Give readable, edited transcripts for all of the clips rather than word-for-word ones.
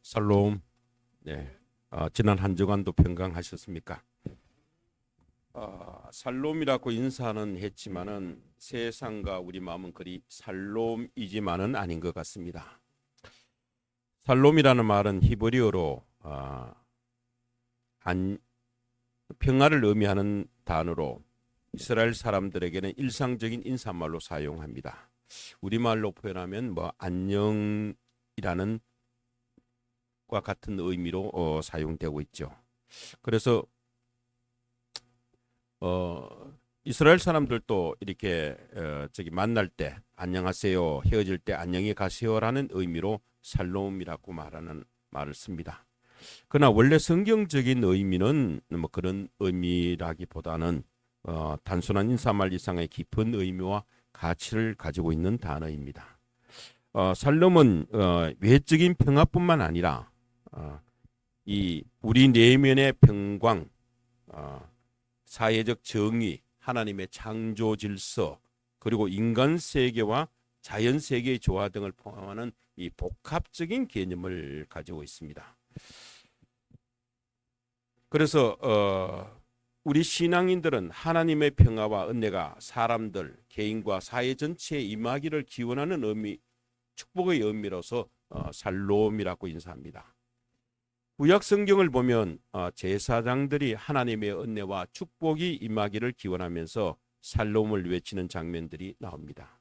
살롬. 네. 지난 한 주간도 평강하셨습니까? 살롬이라고 인사는 했지만은 세상과 우리 마음은 그리 살롬이지만은 아닌 것 같습니다. 살롬이라는 말은 히브리어로 평화를 의미하는 단어로 이스라엘 사람들에게는 일상적인 인사말로 사용합니다. 우리말로 표현하면 안녕이라는 과 같은 의미로 사용되고 있죠. 그래서 이스라엘 사람들도 이렇게 만날 때 안녕하세요, 헤어질 때 안녕히 가세요라는 의미로 살롬이라고 말을 씁니다. 그러나 원래 성경적인 의미는 그런 의미라기보다는 단순한 인사말 이상의 깊은 의미와 가치를 가지고 있는 단어입니다. 살롬은 외적인 평화뿐만 아니라 이 우리 내면의 평강, 사회적 정의, 하나님의 창조 질서, 그리고 인간 세계와 자연 세계의 조화 등을 포함하는 이 복합적인 개념을 가지고 있습니다. 그래서 우리 신앙인들은 하나님의 평화와 은혜가 사람들, 개인과 사회 전체에 임하기를 기원하는 의미, 축복의 의미로서 살롬이라고 인사합니다. 구약 성경을 보면 제사장들이 하나님의 은혜와 축복이 임하기를 기원하면서 살롬을 외치는 장면들이 나옵니다.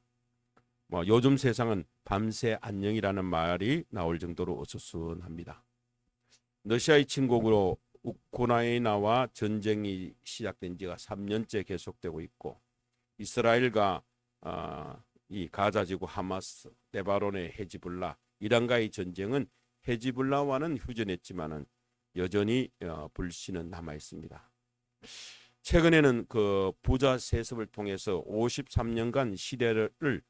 요즘 세상은 밤새 안녕이라는 말이 나올 정도로 어수선합니다. 러시아의 침공으로 우크라이나와 전쟁이 시작된 지가 3년째 계속되고 있고, 이스라엘과 이 가자지구 하마스, 레바논의 헤즈볼라, 이란과의 전쟁은 헤즈볼라와는 휴전했지만은 여전히 불씨는 남아 있습니다. 최근에는 그 부자 세습을 통해서 53년간 시대를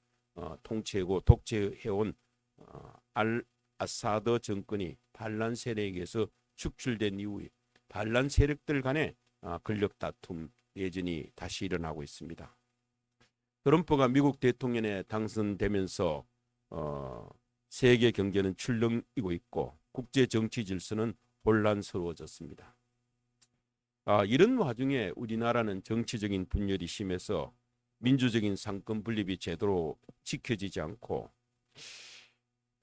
통치하고 독재해온 알 아사드 정권이 반란 세력에게서 축출된 이후에 반란 세력들 간의 권력 다툼 여전히 다시 일어나고 있습니다. 트럼프가 미국 대통령에 당선되면서 세계 경제는 출렁이고 있고 국제 정치 질서는 혼란스러워졌습니다. 이런 와중에 우리나라는 정치적인 분열이 심해서 민주적인 상권 분립이 제대로 지켜지지 않고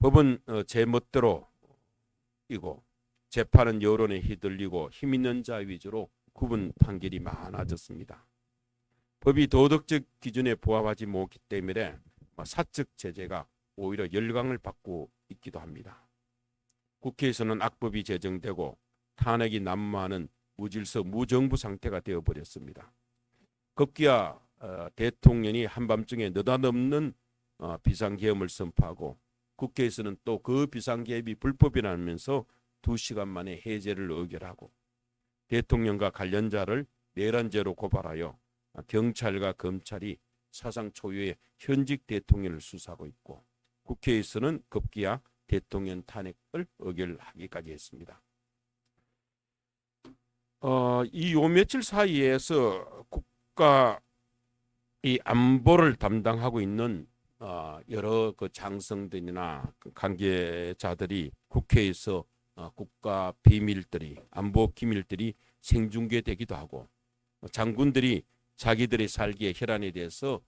법은 제멋대로 이고 재판은 여론에 휘둘리고 힘 있는 자 위주로 구분 판결이 많아졌습니다. 법이 도덕적 기준에 부합하지 못하기 때문에 사적 제재가 오히려 열광을 받고 있기도 합니다. 국회에서는 악법이 제정되고 탄핵이 난무하는 무질서 무정부 상태가 되어버렸습니다. 급기야 대통령이 한밤중에 느닷없는 비상계엄을 선포하고 국회에서는 또 그 비상계엄이 불법이라면서 2시간 만에 해제를 의결하고 대통령과 관련자를 내란죄로 고발하여 경찰과 검찰이 사상 초유의 현직 대통령을 수사하고 있고, 국회에서는 급기야 대통령 탄핵을 의결하기까지 했습니다. 요 며칠 사이에서 국가 이 안보를 담당하고 있는 여러 그 장성들이나 관계자들이 국회에서 국가 비밀들이, 안보 기밀들이 생중계되기도 하고, 장군들이 자기들의 살기의 혈안에 대해서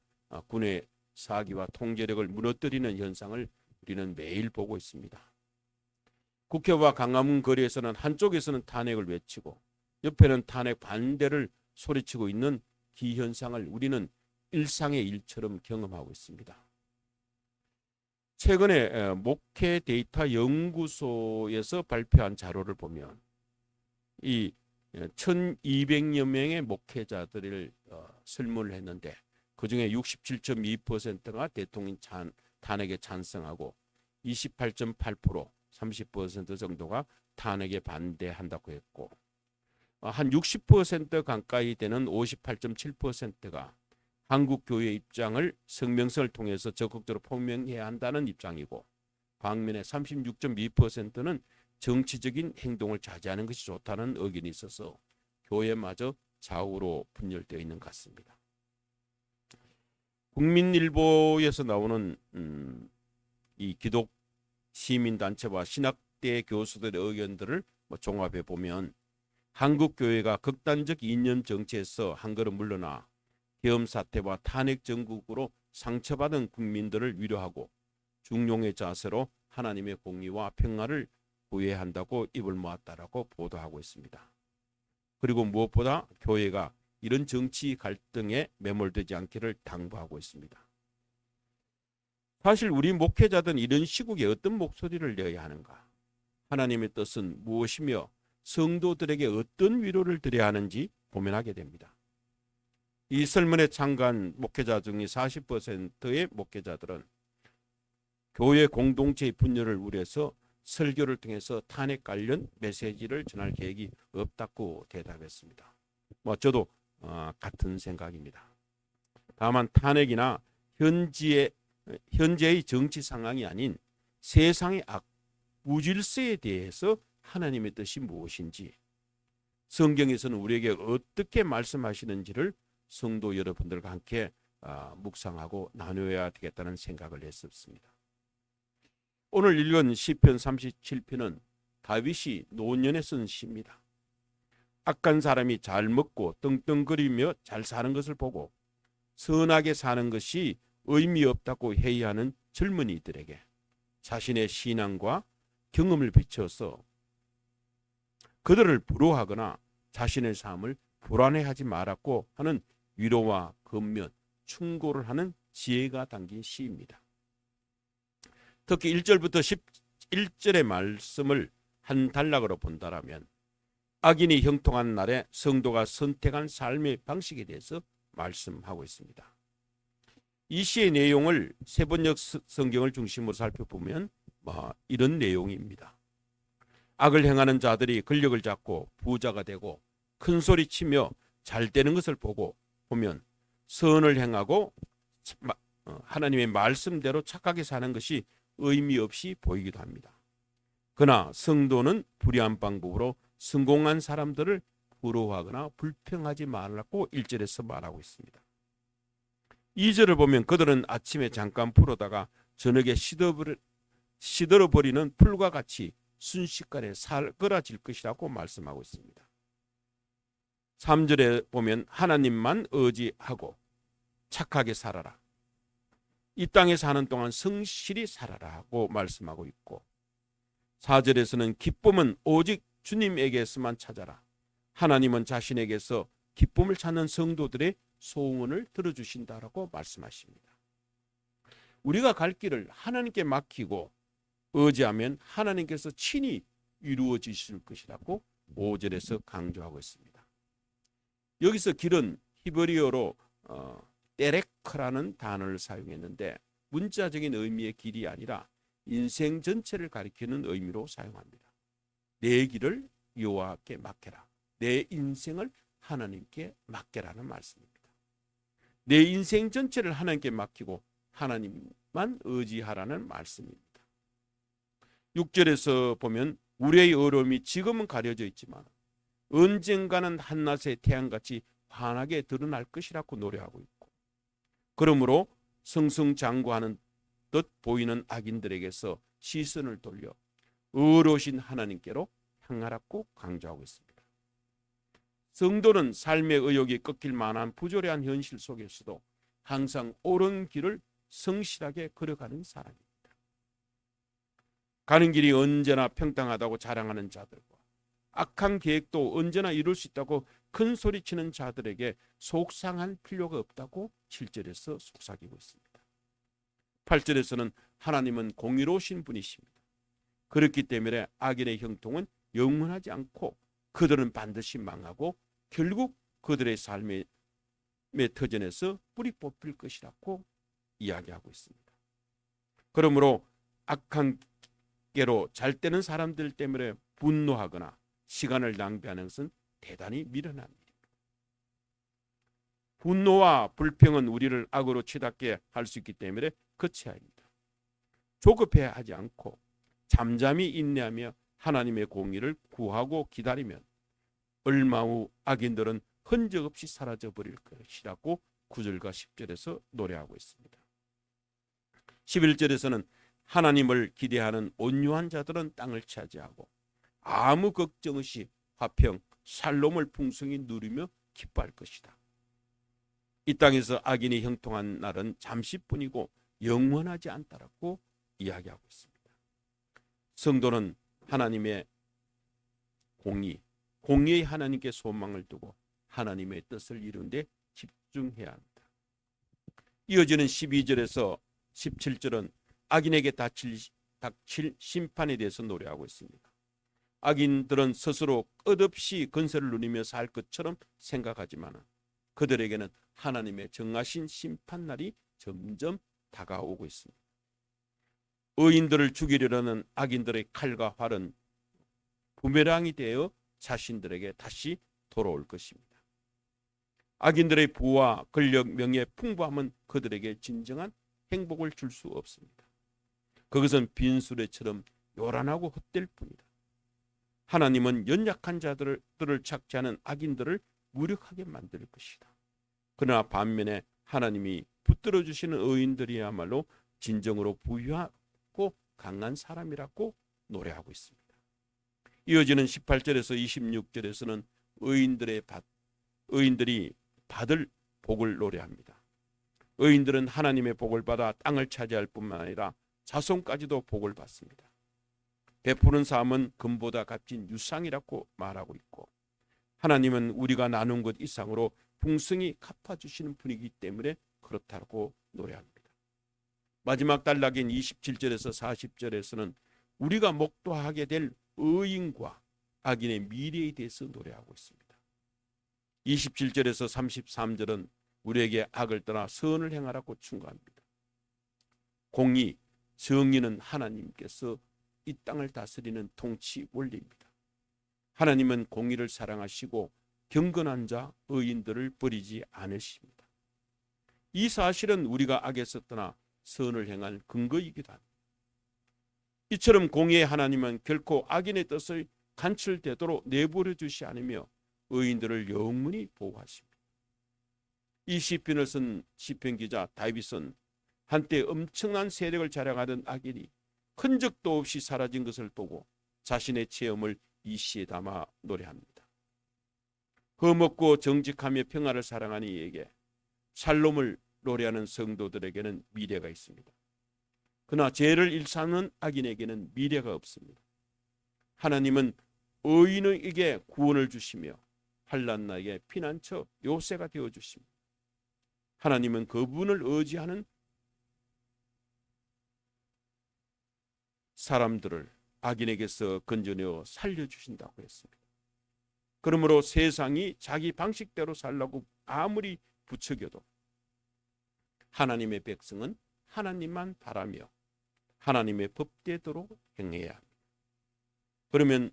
군의 사기와 통제력을 무너뜨리는 현상을 우리는 매일 보고 있습니다. 국회와 광화문 거리에서는 한쪽에서는 탄핵을 외치고 옆에는 탄핵 반대를 소리치고 있는 기현상을 우리는 일상의 일처럼 경험하고 있습니다. 최근에 목회 데이터 연구소에서 발표한 자료를 보면 이 1200여 명의 목회자들을 설문을 했는데 그중에 67.2%가 대통령 탄핵에 찬성하고 28.8%, 30% 정도가 탄핵에 반대한다고 했고, 한 60% 가까이 되는 58.7%가 한국교회의 입장을 성명서를 통해서 적극적으로 표명해야 한다는 입장이고, 반면에 36.2%는 정치적인 행동을 자제하는 것이 좋다는 의견이 있어서 교회마저 좌우로 분열되어 있는 것 같습니다. 국민일보에서 나오는 이 기독 시민단체와 신학 이때 교수들의 의견들을 종합해 보면 한국 교회가 극단적 이념 정치에서 한 걸음 물러나 계엄 사태와 탄핵 정국으로 상처받은 국민들을 위로하고 중용의 자세로 하나님의 공의와 평화를 구해야 한다고 입을 모았다라고 보도하고 있습니다. 그리고 무엇보다 교회가 이런 정치 갈등에 매몰되지 않기를 당부하고 있습니다. 사실 우리 목회자들은 이런 시국에 어떤 목소리를 내야 하는가? 하나님의 뜻은 무엇이며 성도들에게 어떤 위로를 드려야 하는지 고민하게 됩니다. 이 설문에 참가한 목회자 중에 40%의 목회자들은 교회 공동체의 분열을 우려해서 설교를 통해서 탄핵 관련 메시지를 전할 계획이 없다고 대답했습니다. 저도 같은 생각입니다. 다만 탄핵이나 현재의 정치 상황이 아닌 세상의 악, 무질서에 대해서 하나님의 뜻이 무엇인지, 성경에서는 우리에게 어떻게 말씀하시는지를 성도 여러분들과 함께 묵상하고 나누어야 되겠다는 생각을 했었습니다. 오늘 읽은 시편 37편은 다윗이 노년에 쓴 시입니다. 악한 사람이 잘 먹고 떵떵거리며 잘 사는 것을 보고 선하게 사는 것이 의미 없다고 회의하는 젊은이들에게 자신의 신앙과 경험을 비춰서 그들을 부러워하거나 자신의 삶을 불안해하지 말았고 하는 위로와 권면, 충고를 하는 지혜가 담긴 시입니다. 특히 1절부터 11절의 말씀을 한 단락으로 본다라면 악인이 형통한 날에 성도가 선택한 삶의 방식에 대해서 말씀하고 있습니다. 이 시의 내용을 세번역 성경을 중심으로 살펴보면 이런 내용입니다. 악을 행하는 자들이 권력을 잡고 부자가 되고 큰 소리치며 잘 되는 것을 보면 선을 행하고 하나님의 말씀대로 착하게 사는 것이 의미 없이 보이기도 합니다. 그러나 성도는 불의한 방법으로 성공한 사람들을 부러워하거나 불평하지 말라고 1절에서 말하고 있습니다. 2절을 보면 그들은 아침에 잠깐 풀어다가 저녁에 시들어버리는 풀과 같이 순식간에 사그라질 것이라고 말씀하고 있습니다. 3절에 보면 하나님만 의지하고 착하게 살아라. 이 땅에 사는 동안 성실히 살아라고 말씀하고 있고 4절에서는 기쁨은 오직 주님에게서만 찾아라. 하나님은 자신에게서 기쁨을 찾는 성도들의 소원을 들어주신다라고 말씀하십니다. 우리가 갈 길을 하나님께 맡기고 의지하면 하나님께서 친히 이루어지실 것이라고 5절에서 강조하고 있습니다. 여기서 길은 히브리어로 때레크라는 단어를 사용했는데 문자적인 의미의 길이 아니라 인생 전체를 가리키는 의미로 사용합니다. 내 길을 여호와께 맡겨라. 내 인생을 하나님께 맡겨라는 말씀입니다. 내 인생 전체를 하나님께 맡기고 하나님만 의지하라는 말씀입니다. 6절에서 보면 우리의 어려움이 지금은 가려져 있지만 언젠가는 한낮의 태양같이 환하게 드러날 것이라고 노래하고 있고 그러므로 승승장구하는 듯 보이는 악인들에게서 시선을 돌려 의로우신 하나님께로 향하라고 강조하고 있습니다. 성도는 삶의 의욕이 꺾일 만한 부조리한 현실 속에서도 항상 옳은 길을 성실하게 걸어가는 사람입니다. 가는 길이 언제나 평탄하다고 자랑하는 자들과 악한 계획도 언제나 이룰 수 있다고 큰 소리치는 자들에게 속상할 필요가 없다고 7절에서 속삭이고 있습니다. 8절에서는 하나님은 공의로우신 분이십니다. 그렇기 때문에 악인의 형통은 영원하지 않고 그들은 반드시 망하고 결국 그들의 삶의 터전에서 뿌리 뽑힐 것이라고 이야기하고 있습니다. 그러므로 악한 깨로 잘 되는 사람들 때문에 분노하거나 시간을 낭비하는 것은 대단히 미련한 일입니다. 분노와 불평은 우리를 악으로 치닫게 할 수 있기 때문에 거쳐야 합니다. 조급해 하지 않고 잠잠히 인내하며 하나님의 공의를 구하고 기다리면 얼마 후 악인들은 흔적 없이 사라져 버릴 것이라고 9절과 10절에서 노래하고 있습니다. 11절에서는 하나님을 기대하는 온유한 자들은 땅을 차지하고 아무 걱정 없이 화평, 살롬을 풍성히 누리며 기뻐할 것이다. 이 땅에서 악인이 형통한 날은 잠시뿐이고 영원하지 않다라고 이야기하고 있습니다. 성도는 하나님의 공의의 하나님께 소망을 두고 하나님의 뜻을 이루는 데 집중해야 합니다. 이어지는 12절에서 17절은 악인에게 닥칠 심판에 대해서 노래하고 있습니다. 악인들은 스스로 끝없이 건설을 누리며 살 것처럼 생각하지만 그들에게는 하나님의 정하신 심판날이 점점 다가오고 있습니다. 의인들을 죽이려는 악인들의 칼과 활은 부메랑이 되어 자신들에게 다시 돌아올 것입니다. 악인들의 부와 권력, 명예, 풍부함은 그들에게 진정한 행복을 줄 수 없습니다. 그것은 빈수레처럼 요란하고 헛될 뿐이다. 하나님은 연약한 자들을 착취하는 악인들을 무력하게 만들 것이다. 그러나 반면에 하나님이 붙들어 주시는 의인들이야말로 진정으로 부유하고 강한 사람이라고 노래하고 있습니다. 이어지는 18절에서 26절에서는 의인들이 받을 복을 노래합니다. 의인들은 하나님의 복을 받아 땅을 차지할 뿐만 아니라 자손까지도 복을 받습니다. 베푸는 삶은 금보다 값진 유상이라고 말하고 있고 하나님은 우리가 나눈 것 이상으로 풍성히 갚아주시는 분이기 때문에 그렇다고 노래합니다. 마지막 단락인 27절에서 40절에서는 우리가 목도하게 될 의인과 악인의 미래에 대해서 노래하고 있습니다. 27절에서 33절은 우리에게 악을 떠나 선을 행하라고 충고합니다. 공의, 정의는 하나님께서 이 땅을 다스리는 통치 원리입니다. 하나님은 공의를 사랑하시고 경건한 자, 의인들을 버리지 않으십니다. 이 사실은 우리가 악에서 떠나 선을 행할 근거이기도 합니다. 이처럼 공의의 하나님은 결코 악인의 뜻을 간철되도록 내버려 주시 않으며 의인들을 영원히 보호하십니다. 이 시편을 쓴 시편 기자 다윗은 한때 엄청난 세력을 자랑하던 악인이 흔적도 없이 사라진 것을 보고 자신의 체험을 이 시에 담아 노래합니다. 흠없고 정직하며 평화를 사랑하는 이에게 샬롬을 노래하는 성도들에게는 미래가 있습니다. 그러나 죄를 일삼는 악인에게는 미래가 없습니다. 하나님은 의인에게 구원을 주시며 환난 날에 피난처 요새가 되어 주십니다. 하나님은 그분을 의지하는 사람들을 악인에게서 건져내어 살려주신다고 했습니다. 그러므로 세상이 자기 방식대로 살라고 아무리 부추겨도 하나님의 백성은 하나님만 바라며 하나님의 법대로 행해야 합니다. 그러면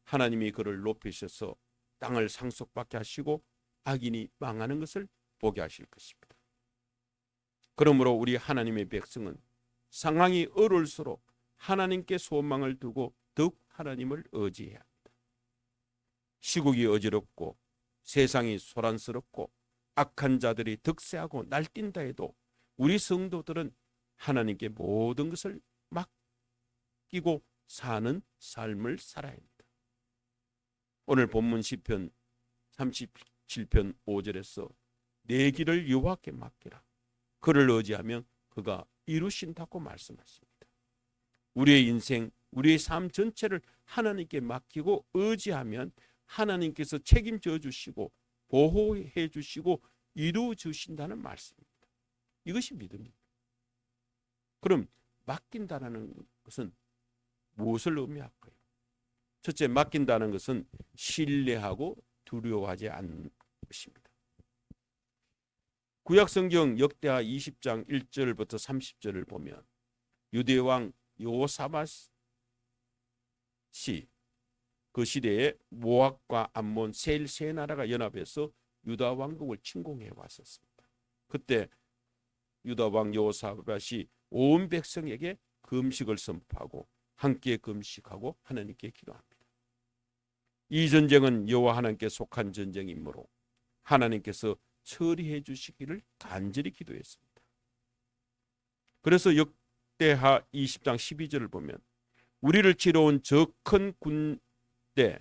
하나님이 그를 높이셔서 땅을 상속받게 하시고 악인이 망하는 것을 보게 하실 것입니다. 그러므로 우리 하나님의 백성은 상황이 어려울수록 하나님께 소망을 두고 더욱 하나님을 의지해야 합니다. 시국이 어지럽고 세상이 소란스럽고 악한 자들이 득세하고 날뛴다 해도 우리 성도들은 하나님께 모든 것을 맡기고 사는 삶을 살아야 합니다. 오늘 본문 시편 37편 5절에서 내 길을 여호와께 맡기라. 그를 의지하면 그가 이루신다고 말씀하십니다. 우리의 인생, 우리의 삶 전체를 하나님께 맡기고 의지하면 하나님께서 책임져 주시고 보호해 주시고 이루어 주신다는 말씀입니다. 이것이 믿음입니다. 그럼 맡긴다는 것은 무엇을 의미할까요? 첫째, 맡긴다는 것은 신뢰하고 두려워하지 않는 것입니다. 구약성경 역대하 20장 1절부터 30절을 보면 유대왕 여호사밧이 그 시대에 모압과 암몬, 세일 세 나라가 연합해서 유다 왕국을 침공해 왔었습니다. 그때 유다 왕 여호사밧이 온 백성에게 금식을 선포하고 함께 금식하고 하나님께 기도합니다. 이 전쟁은 여호와 하나님께 속한 전쟁이므로 하나님께서 처리해 주시기를 간절히 기도했습니다. 그래서 역대하 20장 12절을 보면 우리를 치러 온 저 큰 군대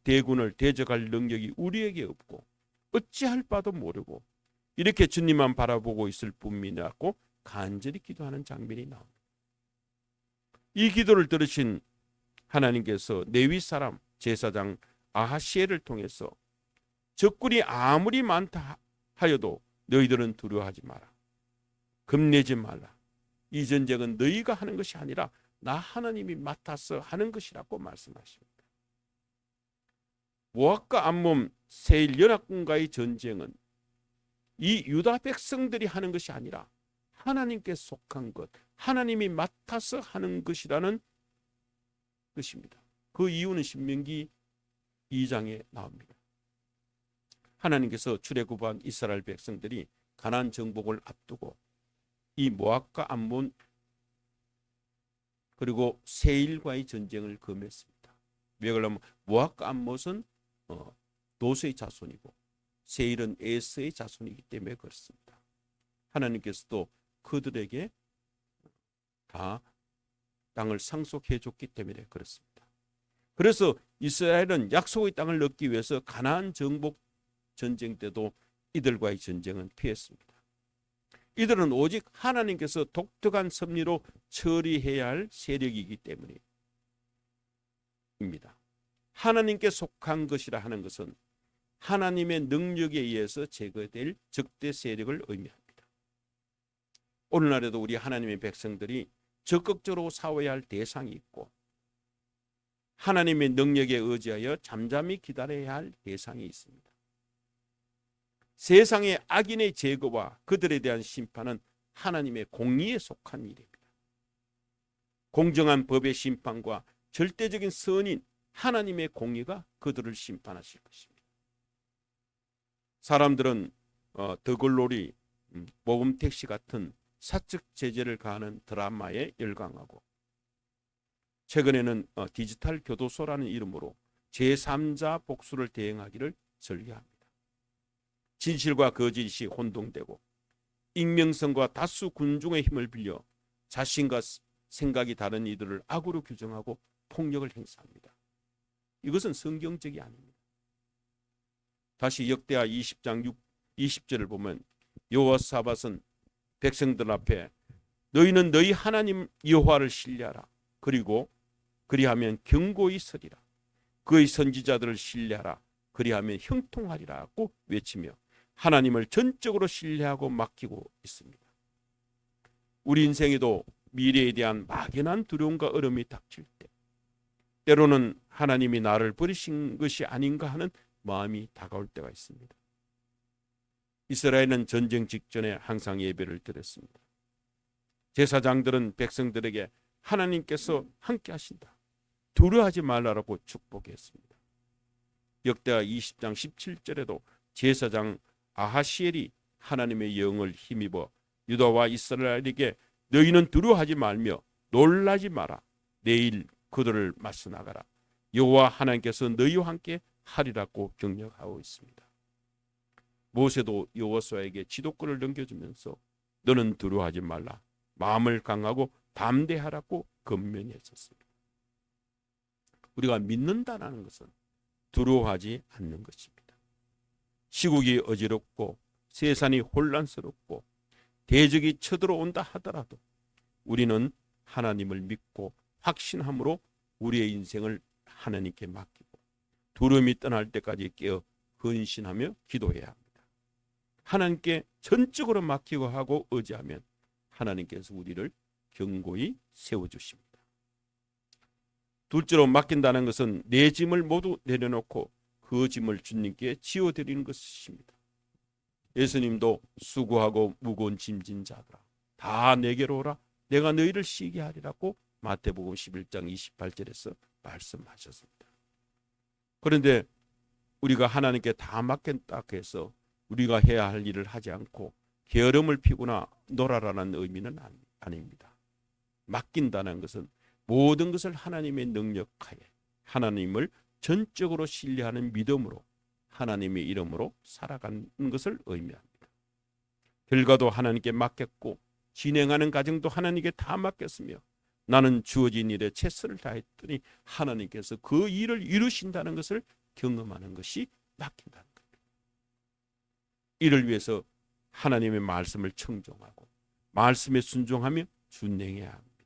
대군을 대적할 능력이 우리에게 없고 어찌할 바도 모르고 이렇게 주님만 바라보고 있을 뿐이라고 간절히 기도하는 장면이 나옵니다. 이 기도를 들으신 하나님께서 레위 사람 제사장 아하시엘을 통해서 적군이 아무리 많다 하여도 너희들은 두려워하지 마라. 겁내지 말라. 이 전쟁은 너희가 하는 것이 아니라 나 하나님이 맡아서 하는 것이라고 말씀하십니다. 모압과 암몬 세일 연합군과의 전쟁은 이 유다 백성들이 하는 것이 아니라 하나님께 속한 것, 하나님이 맡아서 하는 것이라는 것입니다. 그 이유는 신명기 2장에 나옵니다. 하나님께서 출애굽한 이스라엘 백성들이 가나안 정복을 앞두고 이 모압과 암몬 그리고 세일과의 전쟁을 금했습니다. 왜 그러냐면 모압과 암몬은 노스의 자손이고 세일은 에서의 자손이기 때문에 그렇습니다. 하나님께서도 그들에게 다 땅을 상속해 줬기 때문에 그렇습니다. 그래서 이스라엘은 약속의 땅을 얻기 위해서 가나안 정복 전쟁 때도 이들과의 전쟁은 피했습니다. 이들은 오직 하나님께서 독특한 섭리로 처리해야 할 세력이기 때문입니다. 하나님께 속한 것이라 하는 것은 하나님의 능력에 의해서 제거될 적대 세력을 의미합니다. 오늘날에도 우리 하나님의 백성들이 적극적으로 싸워야 할 대상이 있고 하나님의 능력에 의지하여 잠잠히 기다려야 할 대상이 있습니다. 세상의 악인의 제거와 그들에 대한 심판은 하나님의 공의에 속한 일입니다. 공정한 법의 심판과 절대적인 선인 하나님의 공의가 그들을 심판하실 것입니다. 사람들은 더글로리, 모금택시 같은 사적 제재를 가하는 드라마에 열광하고 최근에는 디지털 교도소라는 이름으로 제3자 복수를 대행하기를 설계합니다. 진실과 거짓이 혼동되고 익명성과 다수 군중의 힘을 빌려 자신과 생각이 다른 이들을 악으로 규정하고 폭력을 행사합니다. 이것은 성경적이 아닙니다. 다시 역대하 20장 20절을 보면 여호사밧은 백성들 앞에 너희는 너희 하나님 여호와를 신뢰하라. 그리고 그리하면 견고히 서리라. 그의 선지자들을 신뢰하라. 그리하면 형통하리라고 외치며 하나님을 전적으로 신뢰하고 맡기고 있습니다. 우리 인생에도 미래에 대한 막연한 두려움과 어려움이 닥칠 때 때로는 하나님이 나를 버리신 것이 아닌가 하는 마음이 다가올 때가 있습니다. 이스라엘은 전쟁 직전에 항상 예배를 드렸습니다. 제사장들은 백성들에게 하나님께서 함께 하신다, 두려워하지 말라라고 축복했습니다. 역대하 20장 17절에도 제사장 아하시엘이 하나님의 영을 힘입어 유다와 이스라엘에게 너희는 두려워하지 말며 놀라지 마라. 내일 그들을 맞서 나가라. 여호와 하나님께서 너희와 함께 하리라고 격려하고 있습니다. 모세도 여호수아에게 지도권을 넘겨주면서 너는 두려워하지 말라. 마음을 강하고 담대하라고 권면했었습니다. 우리가 믿는다는 것은 두려워하지 않는 것입니다. 시국이 어지럽고 세상이 혼란스럽고 대적이 쳐들어온다 하더라도 우리는 하나님을 믿고 확신함으로 우리의 인생을 하나님께 맡기고 두려움이 떠날 때까지 깨어 헌신하며 기도해야 합니다. 하나님께 전적으로 맡기고 하고 의지하면 하나님께서 우리를 견고히 세워주십니다. 둘째로 맡긴다는 것은 내 짐을 모두 내려놓고 그 짐을 주님께 지어드리는 것입니다. 예수님도 수고하고 무거운 짐진 자들아 다 내게로 오라. 내가 너희를 쉬게 하리라고 마태복음 11장 28절에서 말씀하셨습니다. 그런데 우리가 하나님께 다 맡겼다 해서 우리가 해야 할 일을 하지 않고 게으름을 피우거나 놀아라는 의미는 아닙니다. 맡긴다는 것은 모든 것을 하나님의 능력하에 하나님을 전적으로 신뢰하는 믿음으로 하나님의 이름으로 살아가는 것을 의미합니다. 결과도 하나님께 맡겼고 진행하는 과정도 하나님께 다 맡겼으며 나는 주어진 일에 최선을 다했더니 하나님께서 그 일을 이루신다는 것을 경험하는 것이 맡긴다는 겁니다. 이를 위해서 하나님의 말씀을 청종하고 말씀에 순종하며 준행해야 합니다.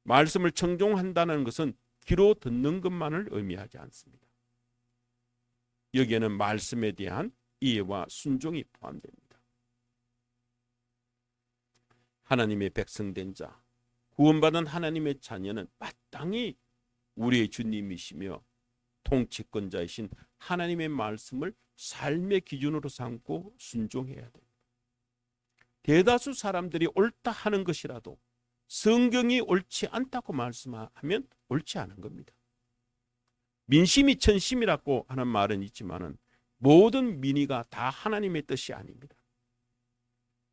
말씀을 청종한다는 것은 귀로 듣는 것만을 의미하지 않습니다. 여기에는 말씀에 대한 이해와 순종이 포함됩니다. 하나님의 백성된 자, 구원받은 하나님의 자녀는 마땅히 우리의 주님이시며 통치권자이신 하나님의 말씀을 삶의 기준으로 삼고 순종해야 됩니다. 대다수 사람들이 옳다 하는 것이라도 성경이 옳지 않다고 말씀하면 옳지 않은 겁니다. 민심이 천심이라고 하는 말은 있지만은 모든 민의가 다 하나님의 뜻이 아닙니다.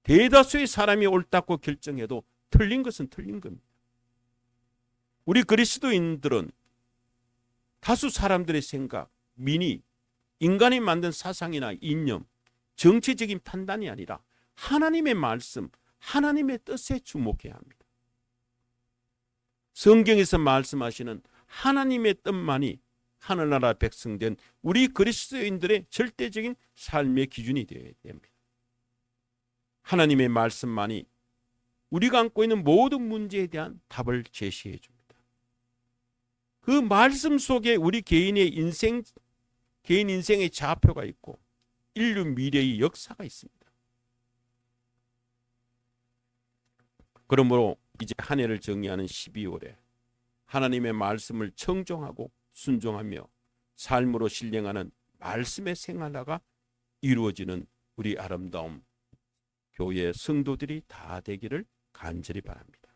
대다수의 사람이 옳다고 결정해도 틀린 것은 틀린 겁니다. 우리 그리스도인들은 다수 사람들의 생각, 민의, 인간이 만든 사상이나 이념, 정치적인 판단이 아니라 하나님의 말씀, 하나님의 뜻에 주목해야 합니다. 성경에서 말씀하시는 하나님의 뜻만이 하늘나라 백성된 우리 그리스도인들의 절대적인 삶의 기준이 되어야 됩니다. 하나님의 말씀만이 우리가 안고 있는 모든 문제에 대한 답을 제시해 줍니다. 그 말씀 속에 우리 개인 인생의 좌표가 있고 인류 미래의 역사가 있습니다. 그러므로 이제 한 해를 정리하는 12월에 하나님의 말씀을 청종하고 순종하며 삶으로 실행하는 말씀의 생활화가 이루어지는 우리 아름다운 교회 성도들이 다 되기를 간절히 바랍니다.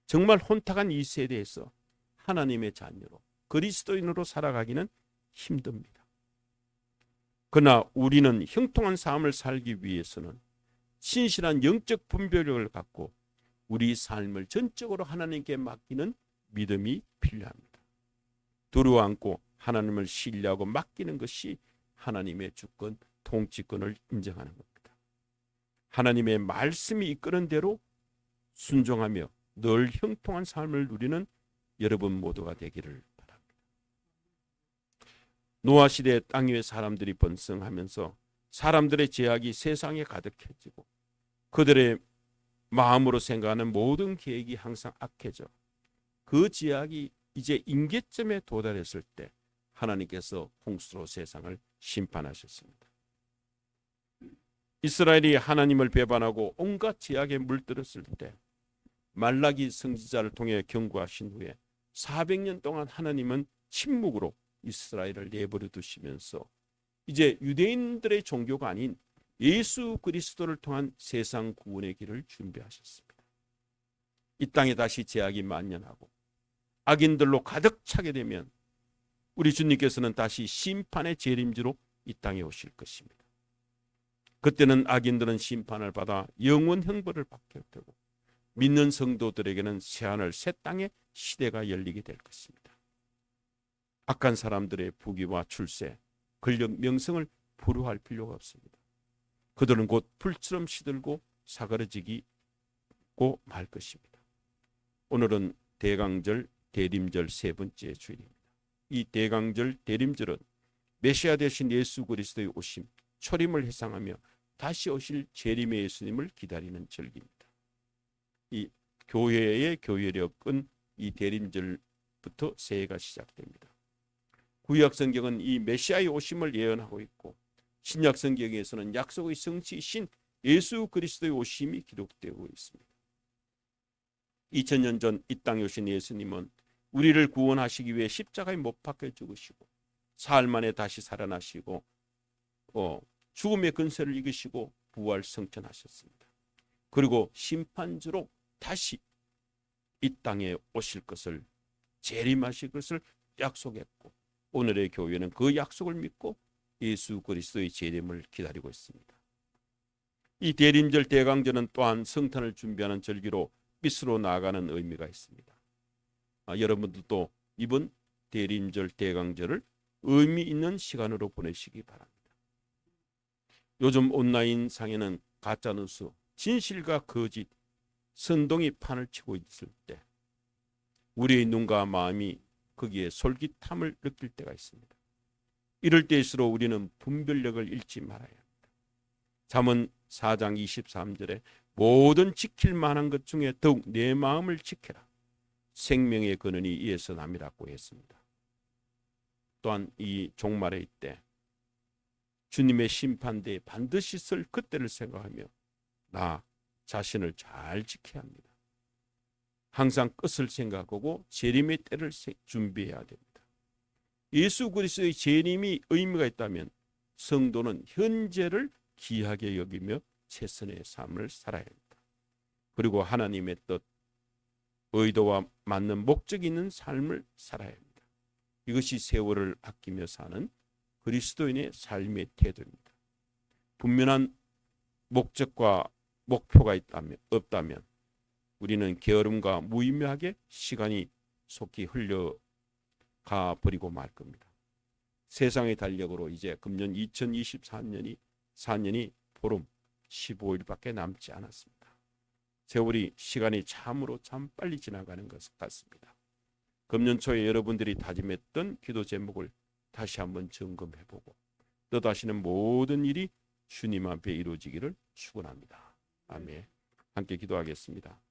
정말 혼탁한 이 세대에서 하나님의 자녀로 그리스도인으로 살아가기는 힘듭니다. 그러나 우리는 형통한 삶을 살기 위해서는 신실한 영적 분별력을 갖고 우리 삶을 전적으로 하나님께 맡기는 믿음이 필요합니다. 두려워안고 하나님을 신뢰하고 맡기는 것이 하나님의 주권, 통치권을 인정하는 겁니다. 하나님의 말씀이 이끄는 대로 순종하며 늘 형통한 삶을 누리는 여러분 모두가 되기를 바랍니다. 노아 시대 땅 위의 사람들이 번성하면서 사람들의 죄악이 세상에 가득해지고 그들의 마음으로 생각하는 모든 계획이 항상 악해져 그 죄악이 이제 임계점에 도달했을 때 하나님께서 홍수로 세상을 심판하셨습니다. 이스라엘이 하나님을 배반하고 온갖 죄악에 물들었을 때 말라기 선지자를 통해 경고하신 후에 400년 동안 하나님은 침묵으로 이스라엘을 내버려 두시면서 이제 유대인들의 종교가 아닌 예수 그리스도를 통한 세상 구원의 길을 준비하셨습니다. 이 땅에 다시 죄악이 만연하고 악인들로 가득 차게 되면 우리 주님께서는 다시 심판의 재림지로 이 땅에 오실 것입니다. 그때는 악인들은 심판을 받아 영원 형벌을 받게 되고 믿는 성도들에게는 새하늘 새 땅의 시대가 열리게 될 것입니다. 악한 사람들의 부귀와 출세, 권력, 명성을 부러워할 필요가 없습니다. 그들은 곧 불처럼 시들고 사그러지고 말 것입니다. 오늘은 대강절, 대림절 세 번째 주일입니다. 이 대강절, 대림절은 메시아 되신 예수 그리스도의 오심, 초림을 회상하며 다시 오실 재림의 예수님을 기다리는 절기입니다. 이 교회의 교회력은 이 대림절부터 새해가 시작됩니다. 구약 성경은 이 메시아의 오심을 예언하고 있고 신약 성경에서는 약속의 성취이신 예수 그리스도의 오심이 기록되고 있습니다. 2000년 전 이 땅에 오신 예수님은 우리를 구원하시기 위해 십자가에 못 박혀 죽으시고 사흘 만에 다시 살아나시고 죽음의 근세를 이기시고 부활 성천하셨습니다. 그리고 심판주로 다시 이 땅에 오실 것을 재림하실 것을 약속했고 오늘의 교회는 그 약속을 믿고 예수 그리스도의 재림을 기다리고 있습니다. 이 대림절 대강절은 또한 성탄을 준비하는 절기로 빛으로 나아가는 의미가 있습니다. 여러분들도 이번 대림절 대강절을 의미 있는 시간으로 보내시기 바랍니다. 요즘 온라인 상에는 가짜뉴스, 진실과 거짓, 선동이 판을 치고 있을 때 우리의 눈과 마음이 거기에 솔깃함을 느낄 때가 있습니다. 이럴 때일수록 우리는 분별력을 잃지 말아야 합니다. 잠언 4장 23절에 모든 지킬 만한 것 중에 더욱 내 마음을 지켜라. 생명의 근원이 이에서 남이라고 했습니다. 또한 이 종말의 때 주님의 심판대에 반드시 설 그때를 생각하며 나 자신을 잘 지켜야 합니다. 항상 끝을 생각하고 재림의 때를 준비해야 됩니다. 예수 그리스도의 재림이 의미가 있다면 성도는 현재를 귀하게 여기며 최선의 삶을 살아야 합니다. 그리고 하나님의 뜻, 의도와 맞는 목적이 있는 삶을 살아야 합니다. 이것이 세월을 아끼며 사는 그리스도인의 삶의 태도입니다. 분명한 목적과 목표가 없다면 우리는 게으름과 무의미하게 시간이 속히 흘러가 버리고 말 겁니다. 세상의 달력으로 이제 금년 2024년이 보름 15일밖에 남지 않았습니다. 세월이 시간이 참으로 참 빨리 지나가는 것 같습니다. 금년 초에 여러분들이 다짐했던 기도 제목을 다시 한번 점검해보고 뜻하시는 모든 일이 주님 앞에 이루어지기를 축원합니다. 아멘. 함께 기도하겠습니다.